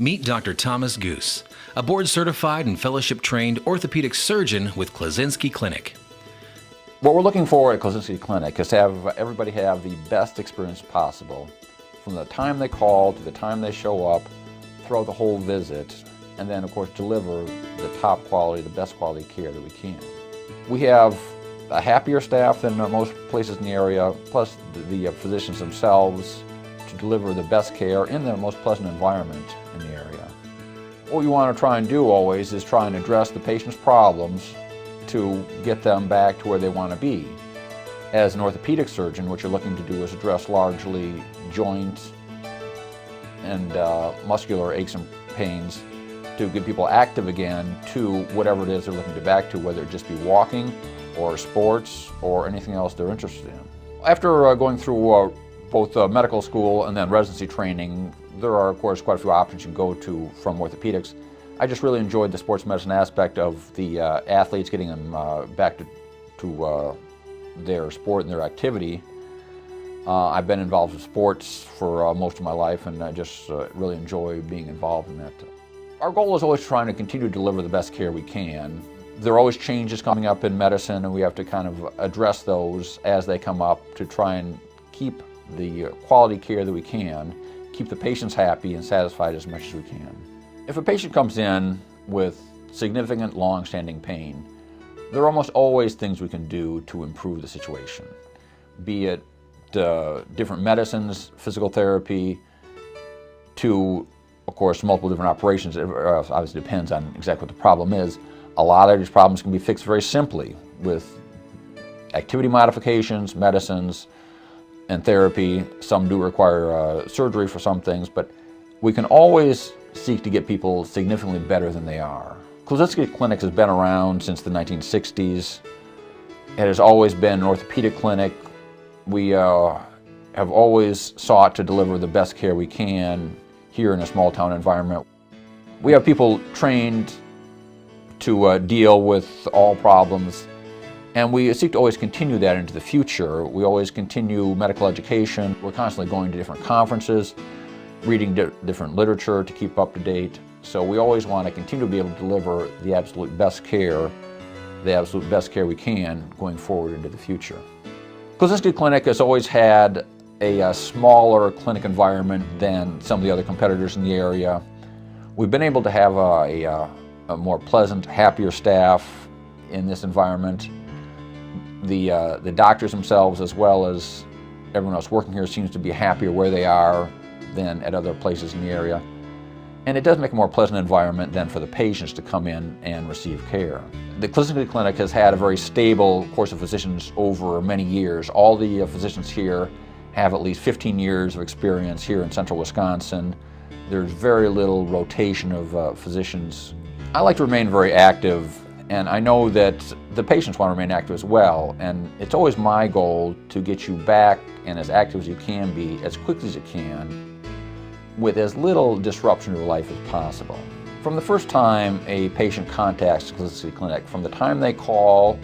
Meet Dr. Thomas Guse, a board-certified and fellowship-trained orthopedic surgeon with Guse Clinic. What we're looking for at Guse Clinic is to have everybody have the best experience possible from the time they call to the time they show up, throughout the whole visit, and then of course deliver the top quality, the best quality care that we can. We have a happier staff than most places in the area, plus the physicians themselves to deliver the best care in the most pleasant environment in the area. What we want to try and do always is try and address the patient's problems to get them back to where they want to be. As an orthopedic surgeon, what you're looking to do is address largely joints and muscular aches and pains to get people active again to whatever it is they're looking to back to, whether it just be walking or sports or anything else they're interested in. After going through both medical school and then residency training, there are of course quite a few options you can go to from orthopedics. I just really enjoyed the sports medicine aspect of the athletes, getting them back to their sport and their activity. I've been involved with sports for most of my life, and I just really enjoy being involved in that. Our goal is always trying to continue to deliver the best care we can. There are always changes coming up in medicine, and we have to kind of address those as they come up to try and keep the quality care that we can, keep the patients happy and satisfied as much as we can. If a patient comes in with significant long-standing pain, there are almost always things we can do to improve the situation, be it different medicines, physical therapy, to, of course, multiple different operations. It obviously depends on exactly what the problem is. A lot of these problems can be fixed very simply with activity modifications, medicines, and therapy. Some do require surgery for some things, but we can always seek to get people significantly better than they are. Guse Clinic has been around since the 1960s. It has always been an orthopedic clinic. We have always sought to deliver the best care we can here in a small town environment. We have people trained to deal with all problems, and we seek to always continue that into the future. We always continue medical education. We're constantly going to different conferences, reading different literature to keep up to date. So we always want to continue to be able to deliver the absolute best care we can going forward into the future. Guse Clinic has always had a smaller clinic environment than some of the other competitors in the area. We've been able to have a more pleasant, happier staff in this environment. The doctors themselves, as well as everyone else working here, seems to be happier where they are than at other places in the area. And it does make a more pleasant environment than for the patients to come in and receive care. The Guse Clinic has had a very stable course of physicians over many years. All the physicians here have at least 15 years of experience here in central Wisconsin. There's very little rotation of physicians. I like to remain very active, and I know that the patients want to remain active as well, and it's always my goal to get you back and as active as you can be, as quickly as you can, with as little disruption to your life as possible. From the first time a patient contacts Guse Clinic, from the time they call,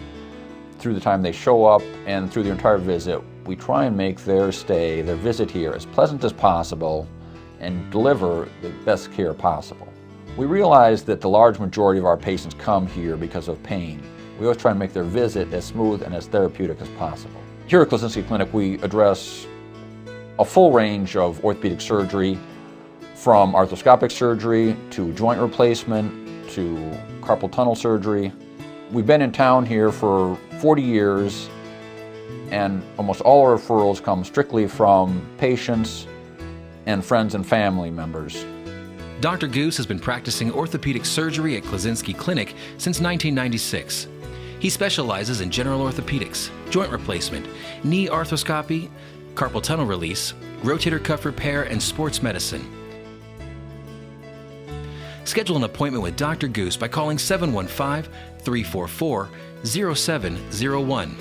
through the time they show up, and through their entire visit, we try and make their stay, their visit here, as pleasant as possible and deliver the best care possible. We realize that the large majority of our patients come here because of pain. We always try and make their visit as smooth and as therapeutic as possible. Here at Guse Clinic, we address a full range of orthopedic surgery, from arthroscopic surgery to joint replacement to carpal tunnel surgery. We've been in town here for 40 years, and almost all our referrals come strictly from patients and friends and family members. Dr. Guse has been practicing orthopedic surgery at Guse Clinic since 1996. He specializes in general orthopedics, joint replacement, knee arthroscopy, carpal tunnel release, rotator cuff repair, and sports medicine. Schedule an appointment with Dr. Guse by calling 715-344-0701.